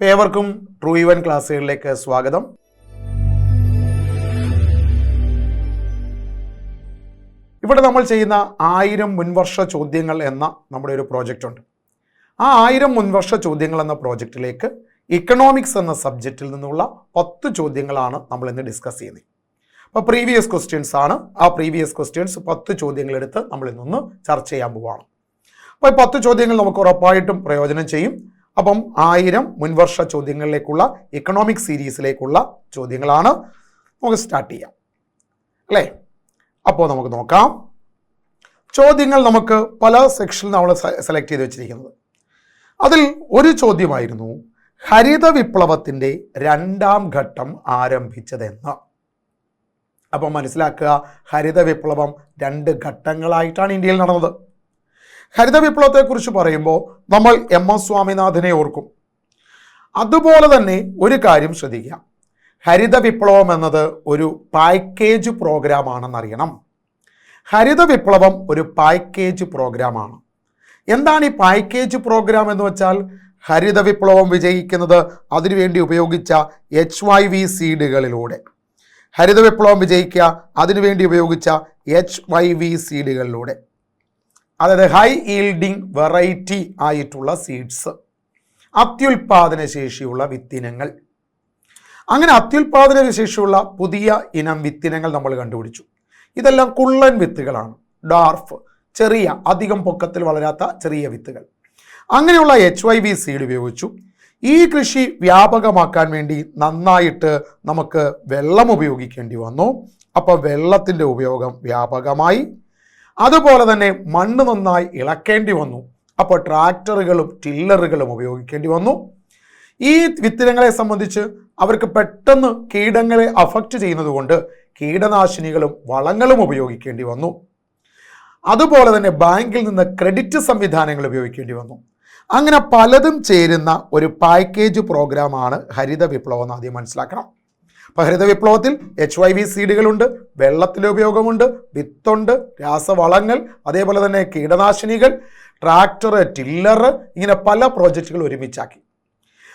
ഏവർക്കും ട്രൂ ഇവൻ ക്ലാസ്സുകളിലേക്ക് സ്വാഗതം. ഇവിടെ നമ്മൾ ചെയ്യുന്ന 1000 മുൻവർഷ ചോദ്യങ്ങൾ എന്ന നമ്മുടെ ഒരു പ്രോജക്റ്റ് ഉണ്ട്. ആ 1000 മുൻവർഷ ചോദ്യങ്ങൾ എന്ന പ്രോജക്റ്റിലേക്ക് ഇക്കണോമിക്സ് എന്ന സബ്ജക്റ്റിൽ നിന്നുള്ള 10 ചോദ്യങ്ങളാണ് നമ്മൾ ഇന്ന് ഡിസ്കസ് ചെയ്യുന്നത്. അപ്പോൾ പ്രീവിയസ് ക്വസ്റ്റ്യൻസ് ആണ്. ആ പ്രീവിയസ് ക്വസ്റ്റ്യൻസ് 10 ചോദ്യങ്ങൾ എടുത്ത് നമ്മൾ ഇന്നൊന്ന് ചർച്ച ചെയ്യാൻ പോവുകയാണ്. അപ്പോൾ 10 ചോദ്യങ്ങൾ നമുക്ക് ഉറപ്പായിട്ടും പ്രയോജനം ചെയ്യും. അപ്പം 1000 മുൻവർഷ ചോദ്യങ്ങളിലേക്കുള്ള ഇക്കണോമിക് സീരീസിലേക്കുള്ള ചോദ്യങ്ങളാണ്. നമുക്ക് സ്റ്റാർട്ട് ചെയ്യാം അല്ലേ? അപ്പോൾ നമുക്ക് നോക്കാം. ചോദ്യങ്ങൾ നമുക്ക് പല സെക്ഷനിൽ നമ്മൾ സെലക്ട് ചെയ്ത് വെച്ചിരിക്കുന്നത്. അതിൽ ഒരു ചോദ്യമായിരുന്നു ഹരിത വിപ്ലവത്തിൻ്റെ 2ാം ഘട്ടം ആരംഭിച്ചതെന്ന്. അപ്പം മനസ്സിലാക്കുക, ഹരിത വിപ്ലവം 2 ഘട്ടങ്ങളായിട്ടാണ് ഇന്ത്യയിൽ നടന്നത്. ഹരിത വിപ്ലവത്തെക്കുറിച്ച് പറയുമ്പോൾ നമ്മൾ MS സ്വാമിനാഥനെ ഓർക്കും. അതുപോലെ തന്നെ ഒരു കാര്യം ശ്രദ്ധിക്കുക, ഹരിത വിപ്ലവം എന്നത് ഒരു പാക്കേജ് പ്രോഗ്രാമാണെന്നറിയണം. ഹരിത വിപ്ലവം ഒരു പാക്കേജ് പ്രോഗ്രാമാണ്. എന്താണ് ഈ പാക്കേജ് പ്രോഗ്രാം എന്ന് വെച്ചാൽ? ഹരിത വിപ്ലവം വിജയിക്കുന്നത് അതിനുവേണ്ടി ഉപയോഗിച്ച HYV സീഡുകളിലൂടെ. ഹരിത വിപ്ലവം വിജയിക്കുക അതിനുവേണ്ടി ഉപയോഗിച്ച HYV സീഡുകളിലൂടെ, അതായത് ഹൈ ഈൽഡിങ് വെറൈറ്റി ആയിട്ടുള്ള സീഡ്സ്, അത്യുൽപാദന ശേഷിയുള്ള വിത്തിനങ്ങൾ. അങ്ങനെ അത്യുൽപാദന ശേഷിയുള്ള പുതിയ ഇനം വിത്തിനങ്ങൾ നമ്മൾ കണ്ടുപിടിച്ചു. ഇതെല്ലാം കുള്ളൻ വിത്തുകളാണ്, ഡാർഫ്, ചെറിയ, അധികം പൊക്കത്തിൽ വളരാത്ത ചെറിയ വിത്തുകൾ. അങ്ങനെയുള്ള HYV സീഡ് ഉപയോഗിച്ചു. ഈ കൃഷി വ്യാപകമാക്കാൻ വേണ്ടി നന്നായിട്ട് നമുക്ക് വെള്ളം ഉപയോഗിക്കേണ്ടി വന്നു. അപ്പോൾ വെള്ളത്തിൻ്റെ ഉപയോഗം വ്യാപകമായി. അതുപോലെ തന്നെ മണ്ണ് നന്നായി ഇളക്കേണ്ടി വന്നു. അപ്പോൾ ട്രാക്ടറുകളും ടില്ലറുകളും ഉപയോഗിക്കേണ്ടി വന്നു. ഈ വിത്തിനങ്ങളെ സംബന്ധിച്ച് അവർക്ക് പെട്ടെന്ന് കീടങ്ങളെ അഫക്റ്റ് ചെയ്യുന്നത് കൊണ്ട് കീടനാശിനികളും വളങ്ങളും ഉപയോഗിക്കേണ്ടി വന്നു. അതുപോലെ തന്നെ ബാങ്കിൽ നിന്ന് ക്രെഡിറ്റ് സംവിധാനങ്ങൾ ഉപയോഗിക്കേണ്ടി വന്നു. അങ്ങനെ പലതും ചേരുന്ന ഒരു പാക്കേജ് പ്രോഗ്രാമാണ് ഹരിത വിപ്ലവം എന്ന് ആദ്യം മനസ്സിലാക്കണം. അപ്പോൾ ഹരിത വിപ്ലവത്തിൽ HYV സീഡുകളുണ്ട്, വെള്ളത്തിൻ്റെ ഉപയോഗമുണ്ട്, വിത്തുണ്ട്, രാസവളങ്ങൾ, അതേപോലെ തന്നെ കീടനാശിനികൾ, ട്രാക്ടർ, ടില്ലർ, ഇങ്ങനെ പല പ്രോജക്റ്റുകൾ ഒരുമിച്ചാക്കി.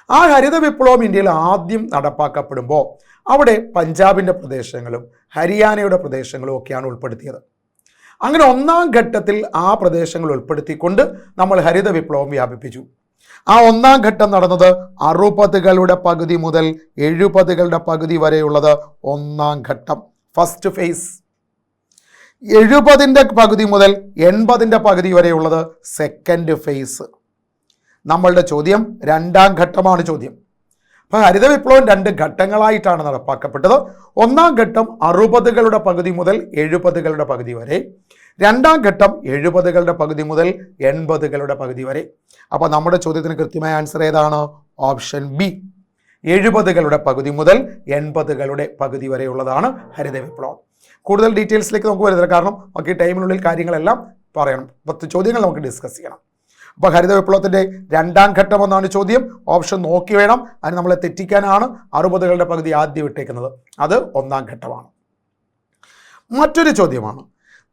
ആ ഹരിത വിപ്ലവം ഇന്ത്യയിൽ ആദ്യം നടപ്പാക്കപ്പെടുമ്പോൾ അവിടെ പഞ്ചാബിൻ്റെ പ്രദേശങ്ങളും ഹരിയാനയുടെ പ്രദേശങ്ങളും ഒക്കെയാണ് ഉൾപ്പെടുത്തിയത്. അങ്ങനെ 1ാം ഘട്ടത്തിൽ ആ പ്രദേശങ്ങൾ ഉൾപ്പെടുത്തിക്കൊണ്ട് നമ്മൾ ഹരിത വിപ്ലവം വ്യാപിപ്പിച്ചു. ആ 1ാം ഘട്ടം നടന്നത് 60കളുടെ പകുതി മുതൽ 70കളുടെ പകുതി വരെയുള്ളത് 1ാം ഘട്ടം, ഫസ്റ്റ് ഫേസ്. 70ൻ്റെ പകുതി മുതൽ 80ൻ്റെ പകുതി വരെയുള്ളത് സെക്കൻഡ് ഫേസ്. നമ്മളുടെ ചോദ്യം 2ാം ഘട്ടമാണ് ചോദ്യം. അപ്പോൾ ഹരിത വിപ്ലവം 2 ഘട്ടങ്ങളായിട്ടാണ് നടപ്പാക്കപ്പെട്ടത്. 1ാം ഘട്ടം 60കളുടെ പകുതി മുതൽ 70കളുടെ പകുതി വരെ. 2ാം ഘട്ടം 70കളുടെ പകുതി മുതൽ 80കളുടെ പകുതി വരെ. അപ്പോൾ നമ്മുടെ ചോദ്യത്തിന് കൃത്യമായ ആൻസർ ഏതാണ്? ഓപ്ഷൻ ബി, 70കളുടെ പകുതി മുതൽ 80കളുടെ പകുതി വരെയുള്ളതാണ് ഹരിത വിപ്ലവം. കൂടുതൽ ഡീറ്റെയിൽസിലേക്ക് നമുക്ക് വരുന്നില്ല, കാരണം നമുക്ക് ഈ ടൈമിനുള്ളിൽ കാര്യങ്ങളെല്ലാം പറയണം. 10 ചോദ്യങ്ങൾ നമുക്ക് ഡിസ്കസ് ചെയ്യണം. അപ്പോൾ ഹരിത വിപ്ലവത്തിൻ്റെ 2ാം ഘട്ടം എന്നാണ് ചോദ്യം. ഓപ്ഷൻ നോക്കി വേണം, അതിന് നമ്മളെ തെറ്റിക്കാനാണ് 60കളുടെ പകുതി ആദ്യം ഇട്ടേക്കുന്നത്. അത് 1ാം ഘട്ടമാണ്. മറ്റൊരു ചോദ്യമാണ്,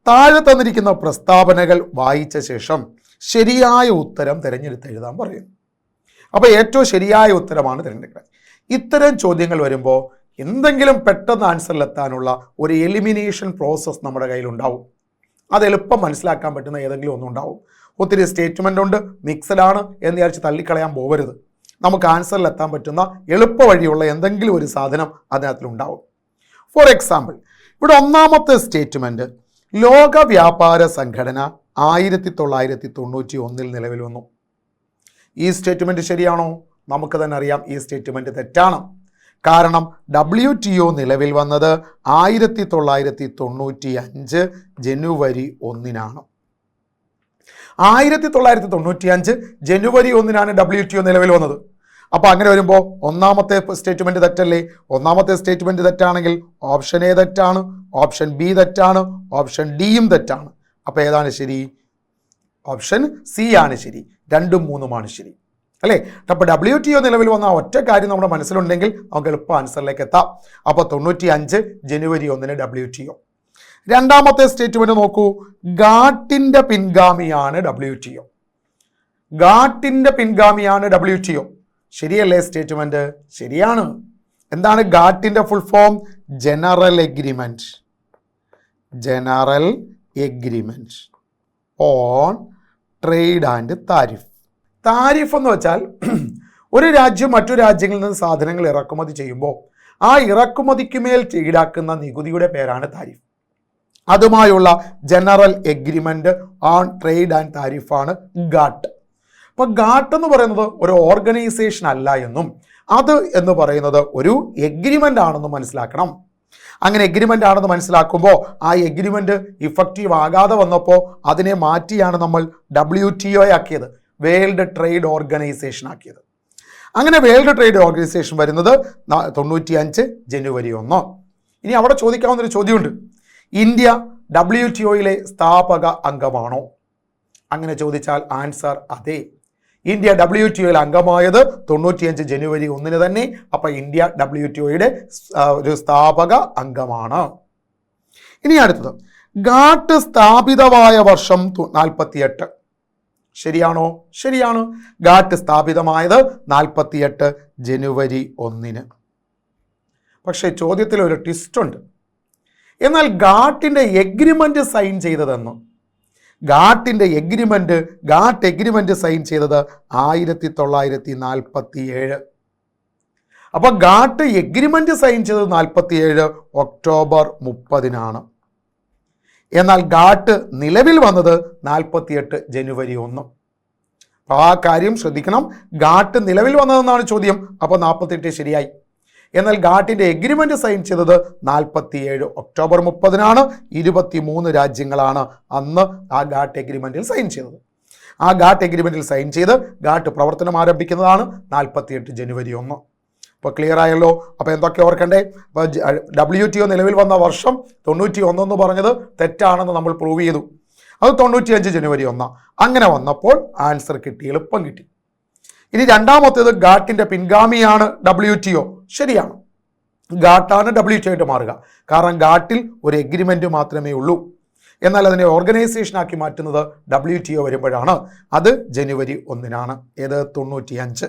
താഴെ തന്നിരിക്കുന്ന പ്രസ്താവനകൾ വായിച്ച ശേഷം ശരിയായ ഉത്തരം തിരഞ്ഞെടുത്ത് എഴുതാൻ പറയുന്നു. അപ്പോൾ ഏറ്റവും ശരിയായ ഉത്തരമാണ് തിരഞ്ഞെടുക്കുക. ഇത്തരം ചോദ്യങ്ങൾ വരുമ്പോൾ എന്തെങ്കിലും പെട്ടെന്ന് ആൻസറിലെത്താനുള്ള ഒരു എലിമിനേഷൻ പ്രോസസ്സ് നമ്മുടെ കയ്യിലുണ്ടാവും. അത് എളുപ്പം മനസ്സിലാക്കാൻ പറ്റുന്ന ഏതെങ്കിലും ഒന്നുണ്ടാവും. ഒത്തിരി സ്റ്റേറ്റ്മെൻ്റ് ഉണ്ട്, മിക്സഡ് ആണ് എന്ന് വിചാരിച്ച് തള്ളിക്കളയാൻ പോകരുത്. നമുക്ക് ആൻസറിലെത്താൻ പറ്റുന്ന എളുപ്പ വഴിയുള്ള എന്തെങ്കിലും ഒരു സാധനം അതിനകത്തിലുണ്ടാവും. ഫോർ എക്സാമ്പിൾ, ഇവിടെ 1ാമത്തെ സ്റ്റേറ്റ്മെൻറ്റ്, ലോക വ്യാപാര സംഘടന 1991 നിലവിൽ വന്നു. ഈ സ്റ്റേറ്റ്മെൻറ്റ് ശരിയാണോ? നമുക്ക് തന്നെ അറിയാം ഈ സ്റ്റേറ്റ്മെൻറ്റ് തെറ്റാണ്. കാരണം WTO നിലവിൽ വന്നത് 1995 ജനുവരി 1-നാണ്. 1995 ജനുവരി 1-നാണ് WTO നിലവിൽ വന്നത്. അപ്പോൾ അങ്ങനെ വരുമ്പോൾ 1ാമത്തെ സ്റ്റേറ്റ്മെൻറ്റ് തെറ്റല്ലേ? 1ാമത്തെ സ്റ്റേറ്റ്മെൻറ്റ് തെറ്റാണെങ്കിൽ ഓപ്ഷൻ എ തെറ്റാണ്, ഓപ്ഷൻ ബി തെറ്റാണ്, ഓപ്ഷൻ ഡിയും തെറ്റാണ്. അപ്പോൾ ഏതാണ് ശരി? ഓപ്ഷൻ സി ആണ് ശരി. 2ഉം 3ഉമാണ് ശരി അല്ലേ? അപ്പോൾ WTO നിലവിൽ വന്ന ഒറ്റ കാര്യം നമ്മുടെ മനസ്സിലുണ്ടെങ്കിൽ നമുക്ക് എളുപ്പം ആൻസറിലേക്ക് എത്താം. അപ്പോൾ 95 ജനുവരി 1-ന് WTO. 2ാമത്തെ സ്റ്റേറ്റ്മെൻറ്റ് നോക്കൂ, ഗാട്ടിൻ്റെ പിൻഗാമിയാണ് WTO. ഗാട്ടിൻ്റെ പിൻഗാമിയാണ് WTO. ശരിയല്ലേ സ്റ്റേറ്റ്മെന്റ്? ശരിയാണ്. എന്താണ് ഗാട്ടിന്റെ full form? General agreement. General agreement on trade and tariff. Tariff എന്ന് വെച്ചാൽ ഒരു രാജ്യം മറ്റു രാജ്യങ്ങളിൽ നിന്ന് സാധനങ്ങൾ ഇറക്കുമതി ചെയ്യുമ്പോൾ ആ ഇറക്കുമതിക്ക് മേൽ ഈടാക്കുന്ന നികുതിയുടെ പേരാണ് താരിഫ്. അതുമായുള്ള general agreement on trade and താരിഫാണ് ഗാട്ട്. അപ്പൊ ഗാട്ട് എന്ന് പറയുന്നത് ഒരു ഓർഗനൈസേഷൻ അല്ല എന്നും അത് എന്ന് പറയുന്നത് ഒരു എഗ്രിമെന്റ് ആണെന്ന് മനസ്സിലാക്കണം. അങ്ങനെ എഗ്രിമെന്റ് ആണെന്ന് മനസ്സിലാക്കുമ്പോൾ ആ എഗ്രിമെന്റ് ഇഫക്റ്റീവ് ആകാതെ വന്നപ്പോൾ അതിനെ മാറ്റിയാണ് നമ്മൾ WTO ആക്കിയത്, വേൾഡ് ട്രേഡ് ഓർഗനൈസേഷൻ ആക്കിയത്. അങ്ങനെ വേൾഡ് ട്രേഡ് ഓർഗനൈസേഷൻ വരുന്നത് 95 ജനുവരി 1. ഇനി അവിടെ ചോദിക്കാവുന്നൊരു ചോദ്യമുണ്ട്, ഇന്ത്യ WTOയിലെ സ്ഥാപക അംഗമാണോ? അങ്ങനെ ചോദിച്ചാൽ ആൻസർ അതെ. ഇന്ത്യ WTOയിൽ അംഗമായത് 95 ജനുവരി 1 തന്നെ. അപ്പൊ ഇന്ത്യ WTOയുടെ ഒരു സ്ഥാപക അംഗമാണ്. ഇനി അടുത്തത്, ഗാട്ട് സ്ഥാപിതമായ വർഷം 48. ശരിയാണോ? ശരിയാണ്. ഗാട്ട് സ്ഥാപിതമായത് 48 ജനുവരി 1. പക്ഷേ ചോദ്യത്തിൽ ഒരു ട്വിസ്റ്റ് ഉണ്ട്. എന്നാൽ ഗാട്ടിന്റെ എഗ്രിമെന്റ് സൈൻ ചെയ്തതെന്ന്, ഗാട്ട് എഗ്രിമെന്റ് സൈൻ ചെയ്തത് 1947. അപ്പൊ ഗാട്ട് എഗ്രിമെന്റ് സൈൻ ചെയ്തത് 47 ഒക്ടോബർ 30. എന്നാൽ ഗാട്ട് നിലവിൽ വന്നത് 48 ജനുവരി 1. ആ കാര്യം ശ്രദ്ധിക്കണം. ഗാട്ട് നിലവിൽ വന്നതെന്നാണ് ചോദ്യം. അപ്പോൾ 48 ശരിയായി. എന്നാൽ ഗാട്ടിന്റെ എഗ്രിമെന്റ് സൈൻ ചെയ്തത് 47 ഒക്ടോബർ 30. 23 രാജ്യങ്ങളാണ് അന്ന് ആ ഗാട്ട് എഗ്രിമെന്റിൽ സൈൻ ചെയ്തത്. ആ ഗാട്ട് എഗ്രിമെന്റിൽ സൈൻ ചെയ്ത് ഗാട്ട് പ്രവർത്തനം ആരംഭിക്കുന്നതാണ് 48 ജനുവരി 1. അപ്പോൾ ക്ലിയർ ആയല്ലോ. അപ്പോൾ എന്തൊക്കെ ഓർക്കണ്ടേ? അപ്പോൾ WTO നിലവിൽ വന്ന വർഷം 91 എന്ന് പറഞ്ഞത് തെറ്റാണെന്ന് നമ്മൾ പ്രൂവ് ചെയ്തു. അത് 95 ജനുവരി 1. അങ്ങനെ വന്നപ്പോൾ ആൻസർ കിട്ടി, എളുപ്പം കിട്ടി. ഇനി രണ്ടാമത്തേത്, ഗാട്ടിന്റെ പിൻഗാമിയാണ് WTO. ശരിയാണ്, ഗാട്ടാണ് WTO ആയിട്ട് മാറുക. കാരണം ഗാട്ടിൽ ഒരു എഗ്രിമെന്റ് മാത്രമേ ഉള്ളൂ. എന്നാൽ അതിനെ ഓർഗനൈസേഷൻ ആക്കി മാറ്റുന്നത് WTO വരുമ്പോഴാണ്. അത് ജനുവരി 1. ഏത്? 95.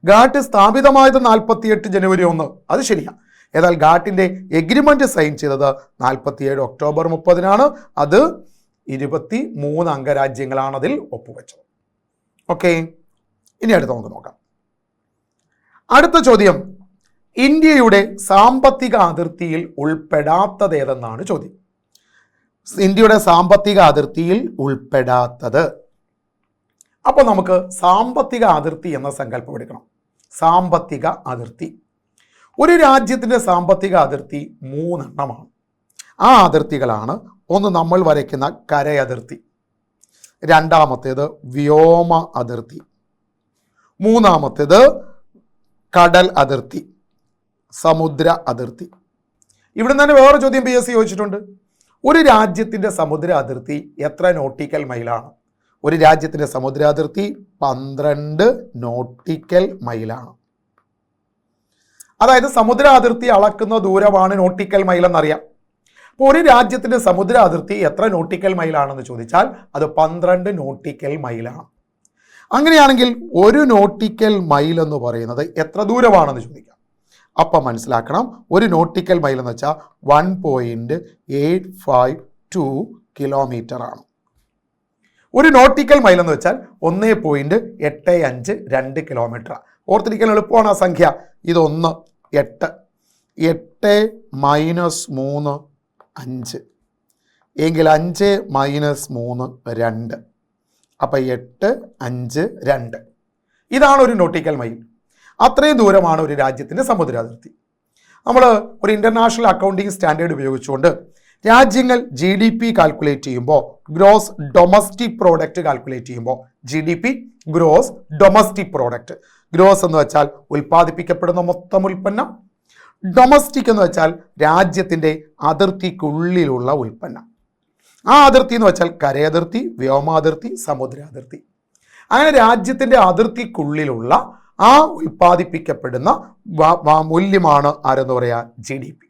ഗാട്ട് സ്ഥാപിതമായത് 48 ജനുവരി 1. അത് ശരിയാണ്. എന്നാൽ ഗാട്ടിന്റെ എഗ്രിമെന്റ് സൈൻ ചെയ്തത് 47 ഒക്ടോബർ 30. അത് 23 അംഗരാജ്യങ്ങളാണ് അതിൽ ഒപ്പുവെച്ചത്. ഓക്കെ, ഇനി അടുത്ത് നമുക്ക് നോക്കാം. അടുത്ത ചോദ്യം, ഇന്ത്യയുടെ സാമ്പത്തിക അതിർത്തിയിൽ ഉൾപ്പെടാത്തത് ഏതെന്നാണ് ചോദ്യം. ഇന്ത്യയുടെ സാമ്പത്തിക അതിർത്തിയിൽ ഉൾപ്പെടാത്തത്. അപ്പോൾ നമുക്ക് സാമ്പത്തിക അതിർത്തി എന്ന സങ്കല്പം എടുക്കണം. സാമ്പത്തിക അതിർത്തി, ഒരു രാജ്യത്തിൻ്റെ സാമ്പത്തിക അതിർത്തി 3 എണ്ണമാണ്. ആ അതിർത്തികളാണ്, ഒന്ന് നമ്മൾ വരയ്ക്കുന്ന കര അതിർത്തി, രണ്ടാമത്തേത് വ്യോമ അതിർത്തി, മൂന്നാമത്തേത് കടൽ അതിർത്തി, സമുദ്ര അതിർത്തി. ഇവിടെ തന്നെ വേറെ ചോദ്യം PSC ചോദിച്ചിട്ടുണ്ട്. ഒരു രാജ്യത്തിൻ്റെ സമുദ്ര അതിർത്തി എത്ര നോട്ടിക്കൽ മൈലാണ്? ഒരു രാജ്യത്തിൻ്റെ സമുദ്ര അതിർത്തി 12 നോട്ടിക്കൽ മൈലാണ്. അതായത് സമുദ്ര അതിർത്തി അളക്കുന്ന ദൂരമാണ് നോട്ടിക്കൽ മൈൽ എന്നറിയാം. അപ്പോൾ ഒരു രാജ്യത്തിൻ്റെ സമുദ്ര അതിർത്തി എത്ര നോട്ടിക്കൽ മൈലാണെന്ന് ചോദിച്ചാൽ അത് 12 നോട്ടിക്കൽ മൈലാണ്. അങ്ങനെയാണെങ്കിൽ 1 നോട്ടിക്കൽ മൈൽ എന്ന് പറയുന്നത് എത്ര ദൂരമാണെന്ന് ചോദിക്കാം. അപ്പം മനസ്സിലാക്കണം, 1 നോട്ടിക്കൽ മൈൽ എന്ന് വെച്ചാൽ 1.852 കിലോമീറ്റർ ആണ്. 1 നോട്ടിക്കൽ മൈൽ എന്ന് വെച്ചാൽ 1.852 കിലോമീറ്റർ. ഓർത്തിരിക്കാൻ എളുപ്പമാണ് ആ സംഖ്യ. ഇത് 1 8 8 മൈനസ് 3 5 എങ്കിൽ 5 മൈനസ് 3 2. അപ്പം 8 5 2. ഇതാണ് 1 നോട്ടിക്കൽ മൈൽ. അത്രയും ദൂരമാണ് ഒരു രാജ്യത്തിൻ്റെ സമുദ്ര അതിർത്തി. നമ്മൾ ഒരു ഇൻ്റർനാഷണൽ അക്കൗണ്ടിങ് സ്റ്റാൻഡേർഡ് ഉപയോഗിച്ചുകൊണ്ട് രാജ്യങ്ങൾ GDP കാൽക്കുലേറ്റ് ചെയ്യുമ്പോൾ, ഗ്രോസ് ഡൊമസ്റ്റിക് പ്രോഡക്റ്റ് കാൽക്കുലേറ്റ് ചെയ്യുമ്പോൾ, GDP gross domestic product. Gross എന്ന് വെച്ചാൽ ഉൽപ്പാദിപ്പിക്കപ്പെടുന്ന മൊത്തം ഉൽപ്പന്നം, ഡൊമസ്റ്റിക് എന്ന് വെച്ചാൽ രാജ്യത്തിൻ്റെ അതിർത്തിക്കുള്ളിലുള്ള ഉൽപ്പന്നം. ആ അതിർത്തി എന്ന് വെച്ചാൽ കരയതിർത്തി, വ്യോമാതിർത്തി, സമുദ്ര അതിർത്തി. അങ്ങനെ രാജ്യത്തിൻ്റെ അതിർത്തിക്കുള്ളിലുള്ള ആ ഉൽപ്പാദിപ്പിക്കപ്പെടുന്ന മൂല്യമാണ് ആരെന്ന് പറയുക? GDP.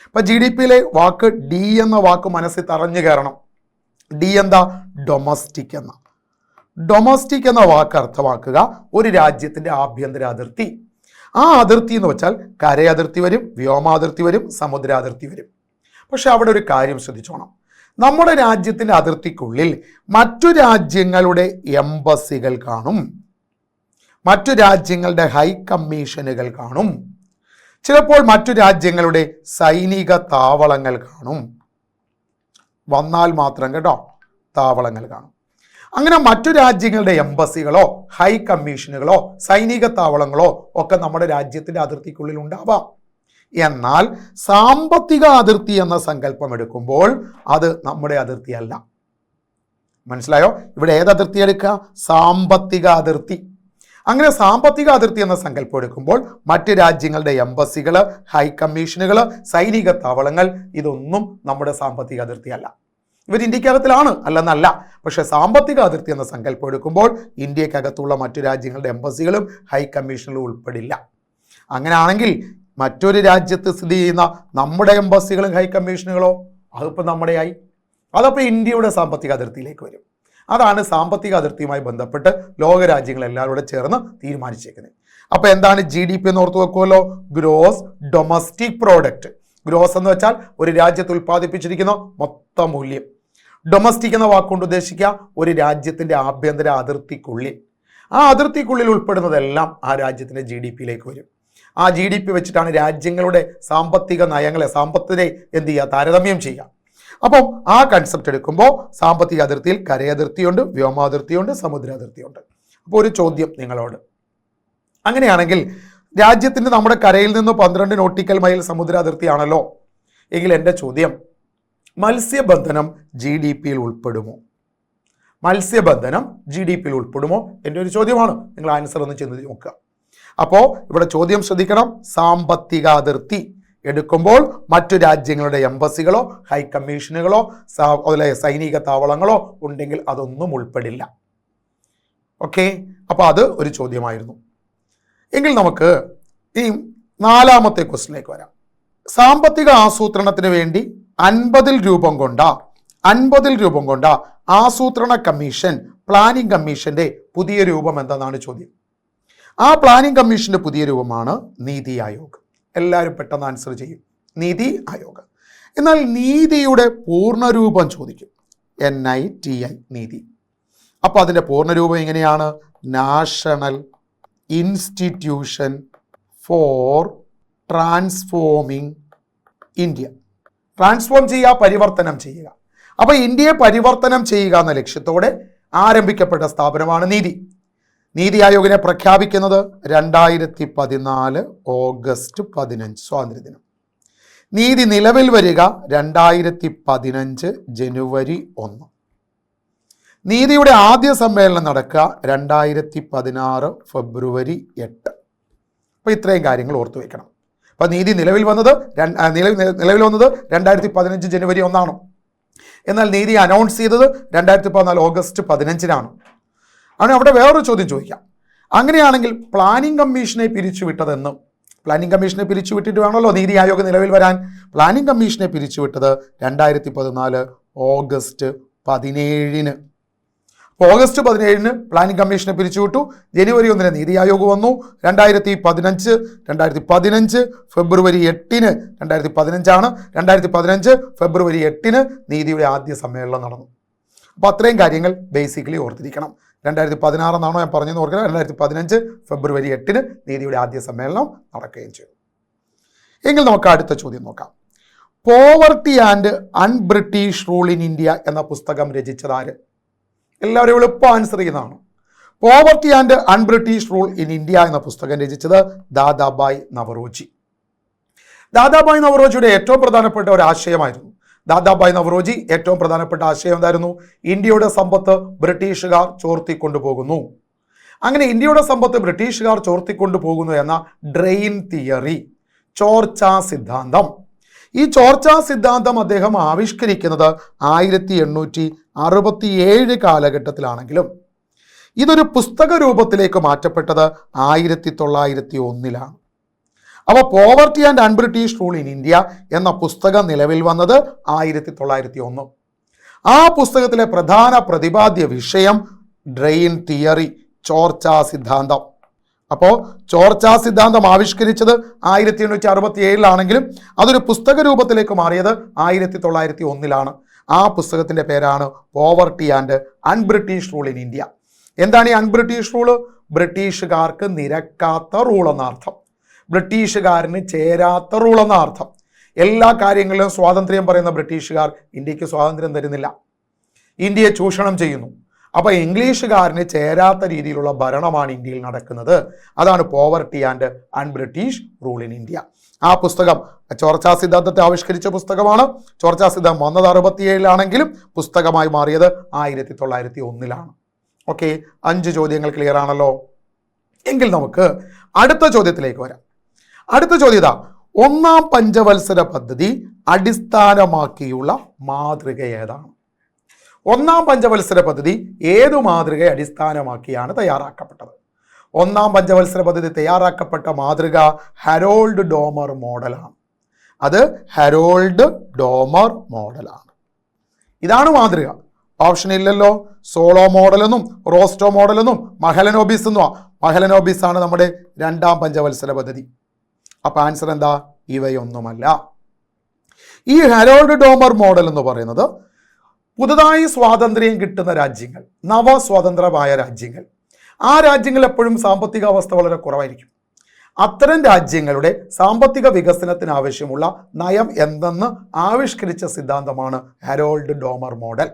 അപ്പം GDPയിലെ വാക്ക് D എന്ന വാക്ക് മനസ്സിൽ തറഞ്ഞു കയറണം. D എന്താ? ഡൊമസ്റ്റിക് എന്ന. ഡൊമസ്റ്റിക് എന്ന വാക്ക് അർത്ഥമാക്കുക ഒരു രാജ്യത്തിന്റെ ആഭ്യന്തര അതിർത്തി. ആ അതിർത്തി എന്ന് വെച്ചാൽ കരയതിർത്തി വരും, വ്യോമാതിർത്തി വരും, സമുദ്രാതിർത്തി വരും. പക്ഷെ അവിടെ ഒരു കാര്യം ശ്രദ്ധിച്ചോണം, നമ്മുടെ രാജ്യത്തിന്റെ അതിർത്തിക്കുള്ളിൽ മറ്റു രാജ്യങ്ങളുടെ എംബസികൾ കാണും, മറ്റു രാജ്യങ്ങളുടെ ഹൈ കമ്മീഷനുകൾ കാണും, ചിലപ്പോൾ മറ്റു രാജ്യങ്ങളുടെ സൈനിക താവളങ്ങൾ കാണും. വന്നാൽ മാത്രം കേട്ടോ, താവളങ്ങൾ കാണും. അങ്ങനെ മറ്റു രാജ്യങ്ങളുടെ എംബസികളോ ഹൈ കമ്മീഷനുകളോ സൈനിക താവളങ്ങളോ ഒക്കെ നമ്മുടെ രാജ്യത്തിന്റെ അതിർത്തിക്കുള്ളിൽ ഉണ്ടാവാം. എന്നാൽ സാമ്പത്തിക അതിർത്തി എന്ന സങ്കല്പം എടുക്കുമ്പോൾ അത് നമ്മുടെ അതിർത്തിയല്ല. മനസ്സിലായോ? ഇവിടെ ഏത് അതിർത്തി എടുക്കുക? സാമ്പത്തിക അതിർത്തി. അങ്ങനെ സാമ്പത്തിക അതിർത്തി എന്ന സങ്കല്പം എടുക്കുമ്പോൾ മറ്റ് രാജ്യങ്ങളുടെ എംബസികൾ, ഹൈ കമ്മീഷനുകൾ, സൈനിക താവളങ്ങൾ ഇതൊന്നും നമ്മുടെ സാമ്പത്തിക അതിർത്തിയല്ല. ഇവർ ഇന്ത്യക്കകത്തിലാണ് അല്ലെന്നല്ല, പക്ഷെ സാമ്പത്തിക അതിർത്തി എന്ന സങ്കല്പം എടുക്കുമ്പോൾ ഇന്ത്യക്കകത്തുള്ള മറ്റു രാജ്യങ്ങളുടെ എംബസികളും ഹൈ കമ്മീഷനുകളും ഉൾപ്പെടില്ല. അങ്ങനെയാണെങ്കിൽ മറ്റൊരു രാജ്യത്ത് സ്ഥിതി ചെയ്യുന്ന നമ്മുടെ എംബസികളും ഹൈ കമ്മീഷനുകളോ അതിപ്പോൾ നമ്മുടെയായി, അതപ്പോൾ ഇന്ത്യയുടെ സാമ്പത്തിക അതിർത്തിയിലേക്ക് വരും. അതാണ് സാമ്പത്തിക അതിർത്തിയുമായി ബന്ധപ്പെട്ട് ലോകരാജ്യങ്ങൾ എല്ലാവരും ചേർന്ന് തീരുമാനിച്ചേക്കുന്നത്. അപ്പോൾ എന്താണ് GDP എന്ന് ഓർത്ത് വെക്കുമല്ലോ? Gross domestic product. ഗ്രോസ് എന്ന് വെച്ചാൽ ഒരു രാജ്യത്ത് ഉൽപ്പാദിപ്പിച്ചിരിക്കുന്ന മൊത്ത മൂല്യം. ഡൊമസ്റ്റിക് എന്ന വാക്കുകൊണ്ട് ഉദ്ദേശിക്കുക ഒരു രാജ്യത്തിന്റെ ആഭ്യന്തര അതിർത്തിക്കുള്ളിൽ, ആ അതിർത്തിക്കുള്ളിൽ ഉൾപ്പെടുന്നതെല്ലാം ആ രാജ്യത്തിന്റെ GDPയിലേക്ക് വരും. ആ GDP വെച്ചിട്ടാണ് രാജ്യങ്ങളുടെ സാമ്പത്തിക നയങ്ങളെ, സാമ്പത്തിനെ എന്ത് ചെയ്യുക? താരതമ്യം ചെയ്യുക. അപ്പം ആ കൺസെപ്റ്റ് എടുക്കുമ്പോൾ സാമ്പത്തിക അതിർത്തിയിൽ കരയതിർത്തിയുണ്ട്, വ്യോമാതിർത്തിയുണ്ട്, സമുദ്രാതിർത്തിയുണ്ട്. അപ്പോൾ ഒരു ചോദ്യം നിങ്ങളോട്, അങ്ങനെയാണെങ്കിൽ രാജ്യത്തിന് നമ്മുടെ കരയിൽ നിന്ന് 12 നോട്ടിക്കൽ മൈൽ സമുദ്രാതിർത്തിയാണല്ലോ എങ്കിൽ എൻ്റെ ചോദ്യം, മത്സ്യബന്ധനം GDPയിൽ ഉൾപ്പെടുമോ? മത്സ്യബന്ധനം GDPയിൽ ഉൾപ്പെടുമോ? എൻ്റെ ഒരു ചോദ്യമാണ്. നിങ്ങൾ ആൻസർ ഒന്ന് ചിന്തിച്ച് നോക്കുക. അപ്പോൾ ഇവിടെ ചോദ്യം ശ്രദ്ധിക്കണം. സാമ്പത്തിക അതിർത്തി എടുക്കുമ്പോൾ മറ്റു രാജ്യങ്ങളുടെ എംബസികളോ ഹൈ കമ്മീഷനുകളോ അതുപോലെ സൈനിക താവളങ്ങളോ ഉണ്ടെങ്കിൽ അതൊന്നും ഉൾപ്പെടില്ല. ഓക്കെ, അപ്പോൾ അത് ഒരു ചോദ്യമായിരുന്നു. എങ്കിൽ നമുക്ക് ഈ 4ാമത്തെ ക്വസ്റ്റിലേക്ക് വരാം. സാമ്പത്തിക ആസൂത്രണത്തിന് വേണ്ടി 50 രൂപം കൊണ്ട ആസൂത്രണ കമ്മീഷൻ, പ്ലാനിംഗ് കമ്മീഷന്റെ പുതിയ രൂപം എന്താണെന്നാണ് ചോദ്യം. ആ പ്ലാനിംഗ് കമ്മീഷന്റെ പുതിയ രൂപമാണ് നീതി ആയോഗ്. എല്ലാവരും പെട്ടെന്ന് ആൻസർ ചെയ്യും, നീതി ആയോഗ്. എന്നാൽ നീതിയുടെ പൂർണ്ണരൂപം ചോദിക്കും. NITI, നീതി. അപ്പോൾ അതിൻ്റെ പൂർണ്ണരൂപം എങ്ങനെയാണ്? National institution for transforming India. Transform ചെയ്യുക, പരിവർത്തനം ചെയ്യുക. അപ്പോൾ ഇന്ത്യയെ പരിവർത്തനം ചെയ്യുക എന്ന ലക്ഷ്യത്തോടെ ആരംഭിക്കപ്പെട്ട സ്ഥാപനമാണ് നീതി. നീതി ആയോഗിനെ പ്രഖ്യാപിക്കുന്നത് 2014 ഓഗസ്റ്റ് 15, സ്വാതന്ത്ര്യദിനം. നീതി നിലവിൽ വരിക 2015 ജനുവരി 1. നീതിയുടെ ആദ്യ സമ്മേളനം നടക്കുക 2016 ഫെബ്രുവരി 8. അപ്പോൾ ഇത്രയും കാര്യങ്ങൾ ഓർത്തു വയ്ക്കണം. അപ്പോൾ നീതി നിലവിൽ വന്നത് 2015 ജനുവരി 1. എന്നാൽ നീതി അനൗൺസ് ചെയ്തത് 2014 ഓഗസ്റ്റ് 15. ആണ് അവിടെ വേറൊരു ചോദ്യം ചോദിക്കാം. അങ്ങനെയാണെങ്കിൽ പ്ലാനിംഗ് കമ്മീഷനെ പിരിച്ചുവിട്ടതെന്ന്, പ്ലാനിംഗ് കമ്മീഷനെ പിരിച്ചുവിട്ടിട്ട് വേണമല്ലോ നീതി ആയോഗ് നിലവിൽ വരാൻ. പ്ലാനിംഗ് കമ്മീഷനെ പിരിച്ചുവിട്ടത് 2014 ഓഗസ്റ്റ് 17. ഓഗസ്റ്റ് 17 പ്ലാനിംഗ് കമ്മീഷനെ പിരിച്ചുവിട്ടു. ജനുവരി 1 നീതി ആയോഗ് വന്നു. 2015 ഫെബ്രുവരി 8 2015 2015 ഫെബ്രുവരി 8 നീതിയുടെ ആദ്യ സമ്മേളനം നടന്നു. അപ്പോൾ അത്രയും കാര്യങ്ങൾ ബേസിക്കലി ഓർത്തിരിക്കണം. 2016 എന്നാണോ ഞാൻ പറഞ്ഞതെന്ന് ഓർക്കണം. 2015 ഫെബ്രുവരി 8 നീതിയുടെ ആദ്യ സമ്മേളനം നടക്കുകയും ചെയ്തു. എങ്കിൽ നമുക്ക് അടുത്ത ചോദ്യം നോക്കാം. Poverty and un-British rule in India എന്ന പുസ്തകം രചിച്ചത് ആര്? എല്ലാവരും എളുപ്പം ആൻസർ ചെയ്യുന്നതാണ്. Poverty and un-British rule in India എന്ന പുസ്തകം രചിച്ചത് ദാദാബായ് നവറോജി. ദാദാബായ് നവറോജിയുടെ ഏറ്റവും പ്രധാനപ്പെട്ട ഒരു ആശയമായിരുന്നു. ദാദാബായ് നവറോജി ഏറ്റവും പ്രധാനപ്പെട്ട ആശയം എന്തായിരുന്നു? ഇന്ത്യയുടെ സമ്പത്ത് ബ്രിട്ടീഷുകാർ ചോർത്തിക്കൊണ്ടുപോകുന്നു. അങ്ങനെ ഇന്ത്യയുടെ സമ്പത്ത് ബ്രിട്ടീഷുകാർ ചോർത്തിക്കൊണ്ടുപോകുന്നു എന്ന ഡ്രെയിൻ തിയറി, ചോർച്ചാ സിദ്ധാന്തം. ഈ ചോർച്ചാ സിദ്ധാന്തം അദ്ദേഹം ആവിഷ്കരിക്കുന്നത് 1867 കാലഘട്ടത്തിലാണെങ്കിലും ഇതൊരു പുസ്തക രൂപത്തിലേക്ക് മാറ്റപ്പെട്ടത് 1901. അപ്പോൾ poverty and un-British rule in India എന്ന പുസ്തകം നിലവിൽ വന്നത് 1901. ആ പുസ്തകത്തിലെ പ്രധാന പ്രതിപാദ്യ വിഷയം ഡ്രെയിൻ തിയറി, ചോർച്ചാ സിദ്ധാന്തം. അപ്പോൾ ചോർച്ചാ സിദ്ധാന്തം ആവിഷ്കരിച്ചത് 1867 അതൊരു പുസ്തക രൂപത്തിലേക്ക് മാറിയത് 1901. ആ പുസ്തകത്തിൻ്റെ പേരാണ് poverty and un-British rule in India. എന്താണ് ഈ അൺബ്രിട്ടീഷ് റൂള്? ബ്രിട്ടീഷുകാർക്ക് നിരക്കാത്ത റൂൾ എന്ന അർത്ഥം, ബ്രിട്ടീഷുകാരന് ചേരാത്ത റൂൾ എന്ന അർത്ഥം. എല്ലാ കാര്യങ്ങളിലും സ്വാതന്ത്ര്യം പറയുന്ന ബ്രിട്ടീഷുകാർ ഇന്ത്യക്ക് സ്വാതന്ത്ര്യം തരുന്നില്ല, ഇന്ത്യയെ ചൂഷണം ചെയ്യുന്നു. അപ്പോൾ ഇംഗ്ലീഷുകാരന് ചേരാത്ത രീതിയിലുള്ള ഭരണമാണ് ഇന്ത്യയിൽ നടക്കുന്നത്. അതാണ് poverty and un-British rule in India. ആ പുസ്തകം ചോർച്ചാ സിദ്ധാന്തത്തെ ആവിഷ്കരിച്ച പുസ്തകമാണ്. ചോർച്ചാ സിദ്ധാന്തം വന്നത് 1967 പുസ്തകമായി മാറിയത് 1901. ഓക്കെ, 5 ചോദ്യങ്ങൾ ക്ലിയർ ആണല്ലോ. എങ്കിൽ നമുക്ക് അടുത്ത ചോദ്യത്തിലേക്ക് വരാം. അടുത്ത ചോദ്യം ഇതാ: 1-ാം പഞ്ചവത്സര പദ്ധതി അടിസ്ഥാനമാക്കിയുള്ള മാതൃക ഏതാണ്? 1-ാം പഞ്ചവത്സര പദ്ധതി ഏതു മാതൃകയെ അടിസ്ഥാനമാക്കിയാണ് തയ്യാറാക്കപ്പെട്ടത്? 1-ാം പഞ്ചവത്സര പദ്ധതി തയ്യാറാക്കപ്പെട്ട മാതൃക ഹരോൾഡ് ഡോമർ മോഡലാണ്. അത് ഹരോൾഡ് ഡോമർ മോഡലാണ്. ഇതാണ് മാതൃക. ഓപ്ഷൻ ഇല്ലല്ലോ. സോളോ മോഡലെന്നും റോസ്റ്റോ മോഡലെന്നും മഹലനോബിസ് എന്നുവാ. മഹലനോബിസ് ആണ് നമ്മുടെ 2-ാം പഞ്ചവത്സര പദ്ധതി. അപ്പം ആൻസർ എന്താ? ഇവയൊന്നുമല്ല. ഈ ഹരോൾഡ് ഡോമർ മോഡൽ എന്ന് പറയുന്നത് പുതുതായി സ്വാതന്ത്ര്യം കിട്ടുന്ന രാജ്യങ്ങൾ, നവസ്വതന്ത്രമായ രാജ്യങ്ങൾ, ആ രാജ്യങ്ങൾ എപ്പോഴും സാമ്പത്തിക അവസ്ഥ വളരെ കുറവായിരിക്കും. അത്തരം രാജ്യങ്ങളുടെ സാമ്പത്തിക വികസനത്തിന് ആവശ്യമുള്ള നയം എന്തെന്ന് ആവിഷ്കരിച്ച സിദ്ധാന്തമാണ് ഹരോൾഡ് ഡോമർ മോഡൽ.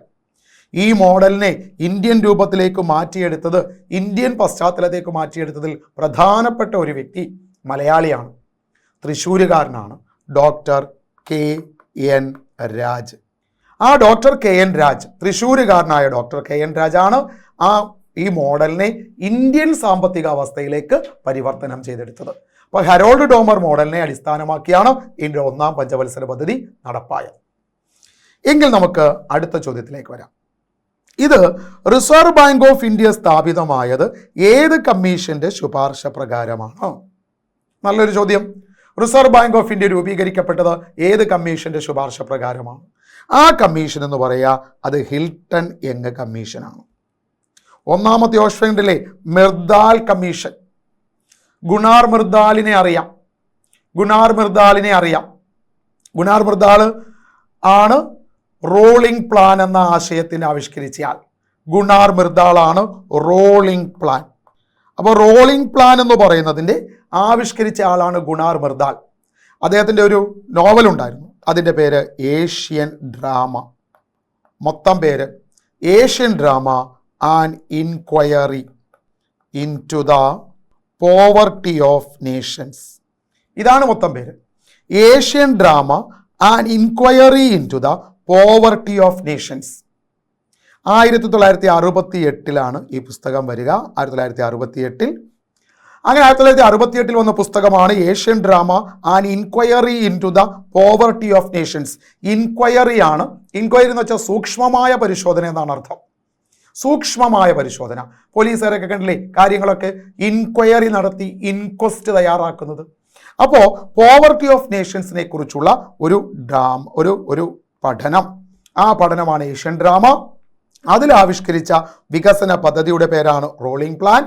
ഈ മോഡലിനെ ഇന്ത്യൻ രൂപത്തിലേക്ക് മാറ്റിയെടുത്തത്, ഇന്ത്യൻ പശ്ചാത്തലത്തേക്ക് മാറ്റിയെടുത്തതിൽ പ്രധാനപ്പെട്ട ഒരു വ്യക്തി മലയാളിയാണ്, തൃശ്ശൂരുകാരനാണ്, ഡോക്ടർ KN രാജ്. ആ ഡോക്ടർ KN രാജ്, തൃശ്ശൂരുകാരനായ ഡോക്ടർ KN രാജാണ് ഈ മോഡലിനെ ഇന്ത്യൻ സാമ്പത്തിക അവസ്ഥയിലേക്ക് പരിവർത്തനം ചെയ്തെടുത്തത്. അപ്പോൾ ഹരോൾഡ് ഡോമർ മോഡലിനെ അടിസ്ഥാനമാക്കിയാണ് ഇന്ത്യ 1-ാം പഞ്ചവത്സര പദ്ധതി നടപ്പായത്. എങ്കിൽ നമുക്ക് അടുത്ത ചോദ്യത്തിലേക്ക് വരാം. ഇത് റിസർവ് ബാങ്ക് ഓഫ് ഇന്ത്യ സ്ഥാപിതമായത് ഏത് കമ്മീഷന്റെ ശുപാർശ പ്രകാരമാണ്? നല്ലൊരു ചോദ്യം. റിസർവ് ബാങ്ക് ഓഫ് ഇന്ത്യ രൂപീകരിക്കപ്പെട്ടത് ഏത് കമ്മീഷന്റെ ശുപാർശ പ്രകാരമാണ്? ആ കമ്മീഷൻ എന്ന് പറയുക അത് ഹിൽട്ടൺ യങ് കമ്മീഷനാണ്. 1-ാമത്തെ ഓപ്ഷനിലെ മിർദാൽ കമ്മീഷൻ, ഗുണാർ മിർദാലിനെ അറിയാം. ഗുണാർ മിർദാൽ ആണ് റോളിംഗ് പ്ലാൻ എന്ന ആശയത്തിന് ആവിഷ്കരിച്ചയാൾ. ഗുണാർ മിർദാൾ ആണ് റോളിംഗ് പ്ലാൻ. അപ്പോൾ റോളിംഗ് പ്ലാൻ എന്ന് പറയുന്നതിൻ്റെ ആവിഷ്കരിച്ച ആളാണ് ഗുണാർ മിർദാൽ. അദ്ദേഹത്തിൻ്റെ ഒരു നോവൽ ഉണ്ടായിരുന്നു, അതിൻ്റെ പേര് ഏഷ്യൻ ഡ്രാമ. മൊത്തം പേര് Asian drama and inquiry into the poverty of nations. ഇതാണ് മൊത്തം പേര്, Asian drama and inquiry into the poverty of nations. 1968 ഈ പുസ്തകം വരിക. 1968 അങ്ങനെ 1968 വന്ന പുസ്തകമാണ് Asian drama and inquiry into the poverty of nations. Inquiry ആണ്, ഇൻക്വയറി എന്ന് വെച്ചാൽ സൂക്ഷ്മമായ പരിശോധന എന്നാണ് അർത്ഥം. സൂക്ഷ്മമായ പരിശോധന. പോലീസുകാരൊക്കെ കണ്ടില്ലേ കാര്യങ്ങളൊക്കെ ഇൻക്വയറി നടത്തി ഇൻക്വസ്റ്റ് തയ്യാറാക്കുന്നത്. അപ്പോൾ പോവർട്ടി ഓഫ് നേഷൻസിനെ കുറിച്ചുള്ള ഒരു പഠനം, ആ പഠനമാണ് ഏഷ്യൻ ഡ്രാമ. അതിൽ ആവിഷ്കരിച്ച വികസന പദ്ധതിയുടെ പേരാണ് റോളിംഗ് പ്ലാൻ.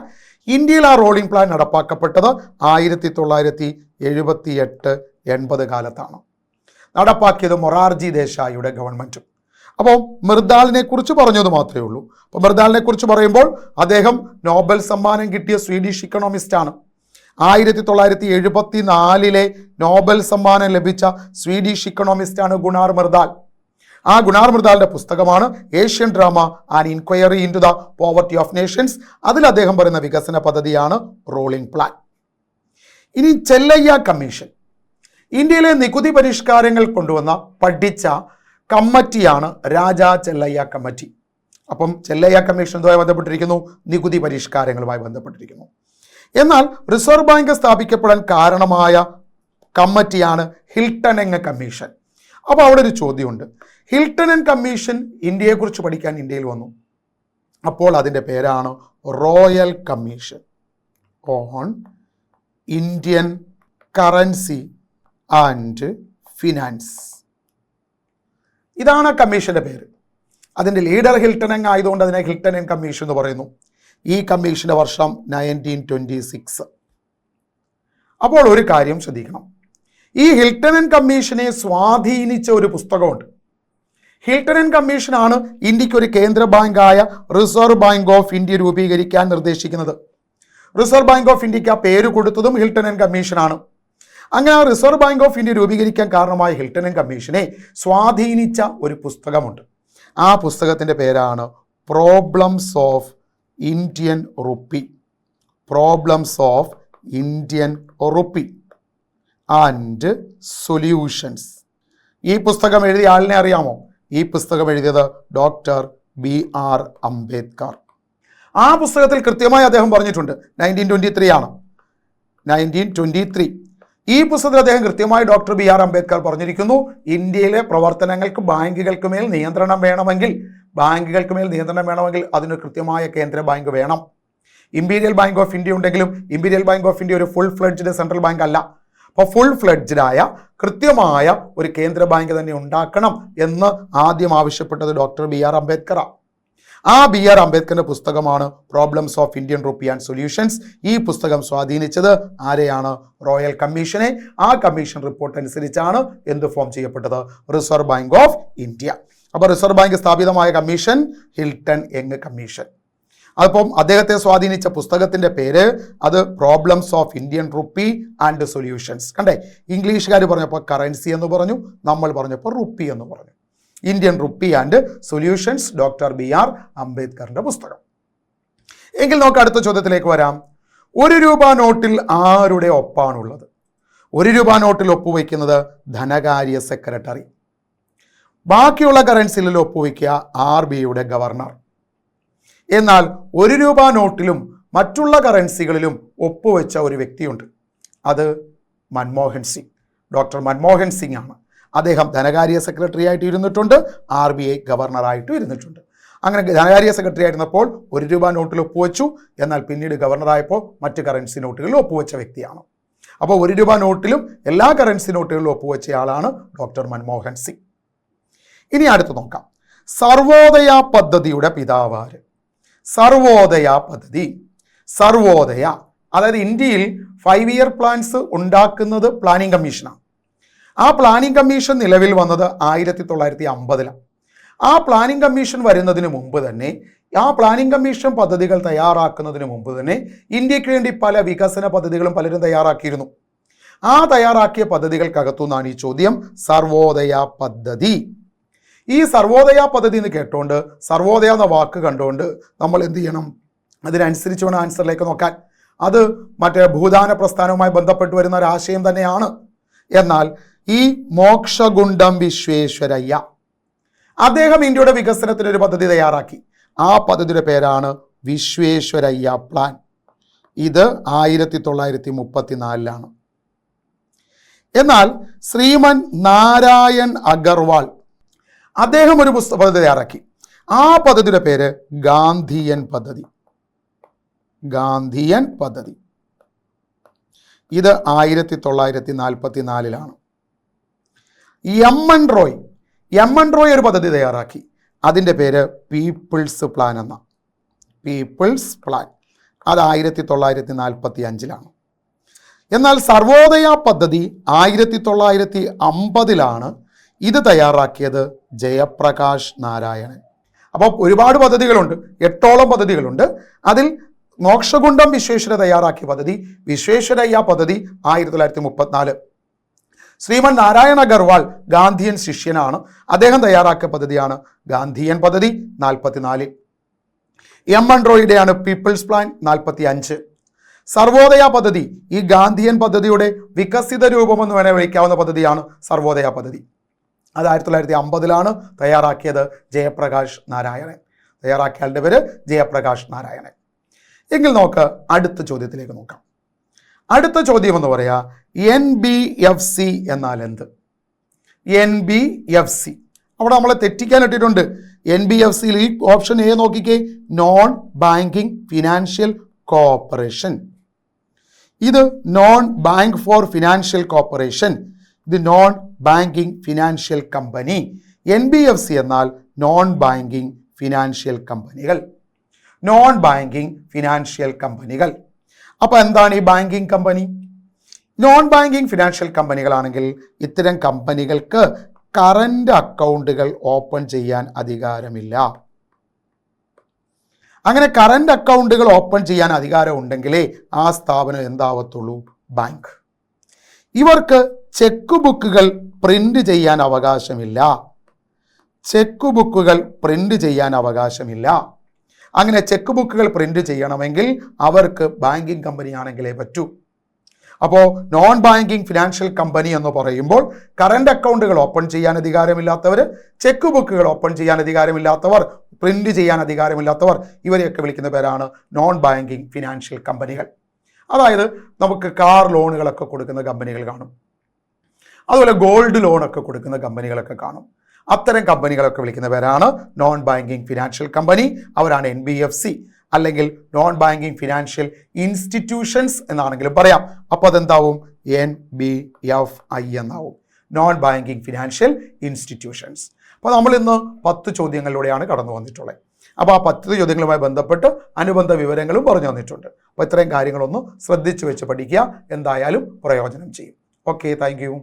ഇന്ത്യയിൽ ആ റോളിംഗ് പ്ലാൻ നടപ്പാക്കപ്പെട്ടത് 1978-80 കാലത്താണ്. നടപ്പാക്കിയത് മൊറാർജി ദേശായിയുടെ ഗവൺമെൻറ്റും. അപ്പോൾ മിർദാലിനെ കുറിച്ച് പറഞ്ഞത് മാത്രമേ ഉള്ളൂ. അപ്പോൾ മിർദാലിനെ കുറിച്ച് പറയുമ്പോൾ അദ്ദേഹം നോബൽ സമ്മാനം കിട്ടിയ സ്വീഡിഷ് ഇക്കണോമിസ്റ്റാണ്. 1974 നോബൽ സമ്മാനം ലഭിച്ച സ്വീഡിഷ് ഇക്കണോമിസ്റ്റാണ് ഗുണാർ മിർദാൽ. ആ ഗുണാർ മിർദാലിന്റെ പുസ്തകമാണ് Asian drama and inquiry into the poverty of nations. അതിൽ അദ്ദേഹം പറയുന്ന വികസന പദ്ധതിയാണ് റോളിംഗ് പ്ലാൻ. ഇനി ചെല്ലയ്യ കമ്മീഷൻ, ഇന്ത്യയിലെ നികുതി പരിഷ്കാരങ്ങൾ കൊണ്ടുവന്ന പഠിച്ച കമ്മിറ്റിയാണ് രാജാ ചെല്ലയ്യ കമ്മിറ്റി. അപ്പം ചെല്ലയ്യ കമ്മീഷൻ ഇതുമായി ബന്ധപ്പെട്ടിരിക്കുന്നു, നികുതി പരിഷ്കാരങ്ങളുമായി ബന്ധപ്പെട്ടിരിക്കുന്നു. എന്നാൽ റിസർവ് ബാങ്ക് സ്ഥാപിക്കപ്പെടാൻ കാരണമായ കമ്മിറ്റിയാണ് ഹിൽട്ടൺ യങ് കമ്മീഷൻ. അപ്പോൾ അവിടെ ഒരു ചോദ്യമുണ്ട്. ഹിൽട്ടൺ യങ് കമ്മീഷൻ ഇന്ത്യയെക്കുറിച്ച് പഠിക്കാൻ ഇന്ത്യയിൽ വന്നു. അപ്പോൾ അതിൻ്റെ പേരാണ് royal commission on Indian currency and finance. ഇതാണ് കമ്മീഷൻ്റെ പേര്. അതിൻ്റെ ലീഡർ ഹിൽട്ടൺ യങ് ആയതുകൊണ്ട് അതിനെ ഹിൽട്ടൺ യങ് കമ്മീഷൻ എന്ന് പറയുന്നു. ഈ കമ്മീഷൻ്റെ വർഷം 1926. അപ്പോൾ ഒരു കാര്യം ശ്രദ്ധിക്കണം, ഈ ഹിൽട്ടൺ യങ് കമ്മീഷനെ സ്വാധീനിച്ച ഒരു പുസ്തകമുണ്ട്. ഹിൽട്ടൺ യങ് കമ്മീഷനാണ് ഇന്ത്യക്ക് ഒരു കേന്ദ്ര ബാങ്കായ റിസർവ് ബാങ്ക് ഓഫ് ഇന്ത്യ രൂപീകരിക്കാൻ നിർദ്ദേശിക്കുന്നത്. റിസർവ് ബാങ്ക് ഓഫ് ഇന്ത്യക്ക് ആ പേര് കൊടുത്തതും ഹിൽട്ടൺ യങ് കമ്മീഷനാണ്. അങ്ങനെ ആ റിസർവ് ബാങ്ക് ഓഫ് ഇന്ത്യ രൂപീകരിക്കാൻ കാരണമായ ഹിൽട്ടൺ യങ് കമ്മീഷനെ സ്വാധീനിച്ച ഒരു പുസ്തകമുണ്ട്. ആ പുസ്തകത്തിൻ്റെ പേരാണ് problems of Indian rupee. Problems of Indian rupee and solutions. ഈ പുസ്തകം എഴുതിയ ആളിനെ അറിയാമോ? ഈ പുസ്തകം എഴുതിയത് ഡോക്ടർ BR അംബേദ്കർ. ആ പുസ്തകത്തിൽ കൃത്യമായി അദ്ദേഹം പറഞ്ഞിട്ടുണ്ട്, 1923 ആണ്, 1923. ഈ പുസ്തകത്തിൽ അദ്ദേഹം കൃത്യമായി ഡോക്ടർ BR അംബേദ്കർ പറഞ്ഞിരിക്കുന്നു, ഇന്ത്യയിലെ പ്രവർത്തനങ്ങൾക്ക് ബാങ്കുകൾക്ക് മേൽ നിയന്ത്രണം വേണമെങ്കിൽ അതിന് കൃത്യമായ കേന്ദ്ര ബാങ്ക് വേണം. ഇമ്പീരിയൽ ബാങ്ക് ഓഫ് ഇന്ത്യ ഉണ്ടെങ്കിലും ഇമ്പീരിയൽ ബാങ്ക് ഓഫ് ഇന്ത്യ ഒരു ഫുൾ ഫ്ലെഡ്ജ്ഡ് സെൻട്രൽ ബാങ്ക് അല്ല. അപ്പോൾ ഫുൾ ഫ്ലെഡ്ജ്ഡായ കൃത്യമായ ഒരു കേന്ദ്ര ബാങ്ക് തന്നെ ഉണ്ടാക്കണം എന്ന് ആദ്യം ആവശ്യപ്പെട്ടത് ഡോക്ടർ BR അംബേദ്കറാണ്. ആ BR അംബേദ്കറിന്റെ പുസ്തകമാണ് problems of Indian rupee and solutions. ഈ പുസ്തകം സ്വാധീനിച്ചത് ആരെയാണ്? റോയൽ കമ്മീഷനെ. ആ കമ്മീഷൻ റിപ്പോർട്ട് അനുസരിച്ചാണ് എന്ത് ഫോം ചെയ്യപ്പെട്ടത്? Reserve bank of India. അപ്പോൾ റിസർവ് ബാങ്ക് സ്ഥാപിതമായ കമ്മീഷൻ ഹിൽട്ടൺ യങ് കമ്മീഷൻ. അപ്പം അദ്ദേഹത്തെ സ്വാധീനിച്ച പുസ്തകത്തിൻ്റെ പേര് അത് problems of Indian rupee and solutions. കണ്ടേ, ഇംഗ്ലീഷുകാർ പറഞ്ഞപ്പോൾ കറൻസി എന്ന് പറഞ്ഞു, നമ്മൾ പറഞ്ഞപ്പോൾ റുപ്പി എന്ന് പറഞ്ഞു. Indian rupee and solutions, doctor BR അംബേദ്കറിന്റെ പുസ്തകം. എങ്കിൽ നമുക്ക് അടുത്ത ചോദ്യത്തിലേക്ക് വരാം. 1 രൂപ നോട്ടിൽ ആരുടെ ഒപ്പാണുള്ളത്? 1 രൂപ നോട്ടിൽ ഒപ്പുവയ്ക്കുന്നത് ധനകാര്യ സെക്രട്ടറി. ബാക്കിയുള്ള കറൻസിയിൽ ഒപ്പുവയ്ക്കുക RBIയുടെ ഗവർണർ. എന്നാൽ 1 രൂപ നോട്ടിലും മറ്റുള്ള കറൻസികളിലും ഒപ്പുവെച്ച ഒരു വ്യക്തിയുണ്ട്, അത് മൻമോഹൻ സിംഗ്. ഡോക്ടർ മൻമോഹൻ സിംഗ് ആണ്. അദ്ദേഹം ധനകാര്യ സെക്രട്ടറി ആയിട്ട് ഇരുന്നിട്ടുണ്ട്, RBI ഗവർണറായിട്ടും ഇരുന്നിട്ടുണ്ട്. അങ്ങനെ ധനകാര്യ സെക്രട്ടറി ആയിരുന്നപ്പോൾ 1 രൂപ നോട്ടിൽ ഒപ്പുവെച്ചു, എന്നാൽ പിന്നീട് ഗവർണറായപ്പോൾ മറ്റ് കറൻസി നോട്ടുകളിൽ ഒപ്പുവെച്ച വ്യക്തിയാണ്. അപ്പോൾ 1 രൂപ നോട്ടിലും എല്ലാ കറൻസി നോട്ടുകളിലും ഒപ്പുവെച്ചയാളാണ് ഡോക്ടർ മൻമോഹൻ സിംഗ്. ഇനി അടുത്ത് നോക്കാം, സർവോദയ പദ്ധതിയുടെ പിതാവാര്? സർവോദയ പദ്ധതി, സർവോദയ അതായത് ഇന്ത്യയിൽ 5 ഇയർ പ്ലാൻസ് ഉണ്ടാക്കുന്നത് പ്ലാനിംഗ് കമ്മീഷനാണ്. ആ പ്ലാനിംഗ് കമ്മീഷൻ നിലവിൽ വന്നത് 1950-ലാണ്. ആ പ്ലാനിംഗ് കമ്മീഷൻ വരുന്നതിന് മുമ്പ് തന്നെ, ആ പ്ലാനിംഗ് കമ്മീഷൻ പദ്ധതികൾ തയ്യാറാക്കുന്നതിന് മുമ്പ് തന്നെ ഇന്ത്യക്ക് വേണ്ടി പല വികസന പദ്ധതികളും പലരും തയ്യാറാക്കിയിരുന്നു. ആ തയ്യാറാക്കിയ പദ്ധതികൾക്കകത്തുനിന്നാണ് ഈ ചോദ്യം, സർവോദയ പദ്ധതി. ഈ സർവോദയ പദ്ധതി എന്ന് കേട്ടുകൊണ്ട്, സർവോദയ എന്ന വാക്ക് കണ്ടുകൊണ്ട് നമ്മൾ എന്ത് ചെയ്യണം? അതിനനുസരിച്ച് വേണം ആൻസറിലേക്ക് നോക്കാൻ. അത് മറ്റേ ഭൂദാന പ്രസ്ഥാനവുമായി ബന്ധപ്പെട്ട് വരുന്ന ഒരു ആശയം തന്നെയാണ്. എന്നാൽ ഈ മോക്ഷഗുണ്ടം വിശ്വേശ്വരയ്യ, അദ്ദേഹം ഇന്ത്യയുടെ വികസനത്തിന് ഒരു പദ്ധതി തയ്യാറാക്കി. ആ പദ്ധതിയുടെ പേരാണ് വിശ്വേശ്വരയ്യ പ്ലാൻ. ഇത് 1934-ലാണ്. എന്നാൽ ശ്രീമൻ നാരായൺ അഗർവാൾ അദ്ദേഹം ഒരു പദ്ധതി തയ്യാറാക്കി. ആ പദ്ധതിയുടെ പേര് ഗാന്ധിയൻ പദ്ധതി. ഗാന്ധിയൻ പദ്ധതി ഇത് 1944-ലാണ്. എം.എൻ. റോയ് ഒരു പദ്ധതി തയ്യാറാക്കി. അതിൻ്റെ പേര് പീപ്പിൾസ് പ്ലാൻ എന്ന. പീപ്പിൾസ് പ്ലാൻ അത് 1945-ലാണ്. എന്നാൽ സർവോദയ പദ്ധതി 1950-ലാണ്. ഇത് തയ്യാറാക്കിയത് ജയപ്രകാശ് നാരായണൻ. അപ്പോൾ ഒരുപാട് പദ്ധതികളുണ്ട്, 8ഓളം പദ്ധതികളുണ്ട്. അതിൽ മോക്ഷഗുണ്ടം വിശ്വേശ്വര തയ്യാറാക്കിയ പദ്ധതി വിശ്വേശ്വരയ്യ പദ്ധതി 1934. ശ്രീമൻ നാരായണ അഗർവാൾ ഗാന്ധിയൻ ശിഷ്യനാണ്. അദ്ദേഹം തയ്യാറാക്കിയ പദ്ധതിയാണ് ഗാന്ധിയൻ പദ്ധതി 44. എം.എൻ. റോയിയുടെയാണ് പീപ്പിൾസ് പ്ലാൻ 45. സർവോദയ പദ്ധതി ഈ ഗാന്ധിയൻ പദ്ധതിയുടെ വികസിത രൂപമെന്ന് വേണേൽ വിളിക്കാവുന്ന പദ്ധതിയാണ് സർവോദയ പദ്ധതി. അത് 1950-ലാണ് തയ്യാറാക്കിയത് ജയപ്രകാശ് നാരായണൻ. തയ്യാറാക്കിയാളുടെ പേര് ജയപ്രകാശ് നാരായണൻ. എങ്കിൽ നമുക്ക് അടുത്ത ചോദ്യത്തിലേക്ക് നോക്കാം. അടുത്ത ചോദ്യം എന്ന് പറയാ NBFC എന്നാൽ എന്ത്? NBFC അവിടെ നമ്മളെ തെറ്റിക്കാൻ ഇട്ടിട്ടുണ്ട്. NBFCയിൽ ഈ ഓപ്ഷൻ എ നോക്കിക്കേ, നോൺ ബാങ്കിങ് ഫിനാൻഷ്യൽ കോർപ്പറേഷൻ. ഇത് non bank for financial corporation, ഇത് non banking financial company. NBFC എന്നാൽ നോൺ ബാങ്കിങ് ഫിനാൻഷ്യൽ കമ്പനികൾ. നോൺ ബാങ്കിങ് ഫിനാൻഷ്യൽ കമ്പനികൾ. അപ്പോൾ എന്താണ് ഈ banking company? Non banking financial കമ്പനികളാണെങ്കിൽ ഇത്തരം കമ്പനികൾക്ക് കറന്റ് അക്കൗണ്ടുകൾ ഓപ്പൺ ചെയ്യാൻ അധികാരമില്ല. അങ്ങനെ കറന്റ് അക്കൗണ്ടുകൾ ഓപ്പൺ ചെയ്യാൻ അധികാരം ഉണ്ടെങ്കിലേ ആ സ്ഥാപനം എന്താവത്തുള്ളൂ? ബാങ്ക്. ഇവർക്ക് ചെക്ക് ബുക്കുകൾ പ്രിന്റ് ചെയ്യാൻ അവകാശമില്ല. ചെക്ക് ബുക്കുകൾ പ്രിന്റ് ചെയ്യാൻ അവകാശമില്ല. അങ്ങനെ ചെക്ക് ബുക്കുകൾ പ്രിന്റ് ചെയ്യണമെങ്കിൽ അവർക്ക് ബാങ്കിങ് കമ്പനി ആണെങ്കിലേ പറ്റൂ. അപ്പോൾ നോൺ ബാങ്കിങ് ഫിനാൻഷ്യൽ കമ്പനി എന്ന് പറയുമ്പോൾ കറന്റ് അക്കൗണ്ടുകൾ ഓപ്പൺ ചെയ്യാൻ അധികാരമില്ലാത്തവർ, ചെക്ക് ബുക്കുകൾ ഓപ്പൺ ചെയ്യാൻ അധികാരമില്ലാത്തവർ, പ്രിന്റ് ചെയ്യാൻ അധികാരമില്ലാത്തവർ, ഇവരെയൊക്കെ വിളിക്കുന്ന പേരാണ് നോൺ ബാങ്കിങ് ഫിനാൻഷ്യൽ കമ്പനികൾ. അതായത് നമുക്ക് കാർ ലോണുകളൊക്കെ കൊടുക്കുന്ന കമ്പനികൾ കാണും, അതുപോലെ ഗോൾഡ് ലോണൊക്കെ കൊടുക്കുന്ന കമ്പനികളൊക്കെ കാണും. അത്തരം കമ്പനികളൊക്കെ വിളിക്കുന്ന പേരാണ് നോൺ ബാങ്കിങ് ഫിനാൻഷ്യൽ കമ്പനി. അവരാണ് NBFC അല്ലെങ്കിൽ നോൺ ബാങ്കിങ് ഫിനാൻഷ്യൽ ഇൻസ്റ്റിറ്റ്യൂഷൻസ് എന്നാണെങ്കിലും പറയാം. അപ്പോൾ അതെന്താവും? NBFI എന്നാവും, നോൺ ബാങ്കിങ് ഫിനാൻഷ്യൽ ഇൻസ്റ്റിറ്റ്യൂഷൻസ്. അപ്പോൾ നമ്മൾ ഇന്ന് 10 ചോദ്യങ്ങളിലൂടെയാണ് കടന്നു വന്നിട്ടുള്ളത്. അപ്പോൾ ആ 10 ചോദ്യങ്ങളുമായി ബന്ധപ്പെട്ട് അനുബന്ധ വിവരങ്ങളും പറഞ്ഞു തന്നിട്ടുണ്ട്. അപ്പോൾ ഇത്രയും കാര്യങ്ങളൊന്ന് ശ്രദ്ധിച്ചു വെച്ച് പഠിക്കുക, എന്തായാലും പ്രയോജനം ചെയ്യും. Okay, thank you.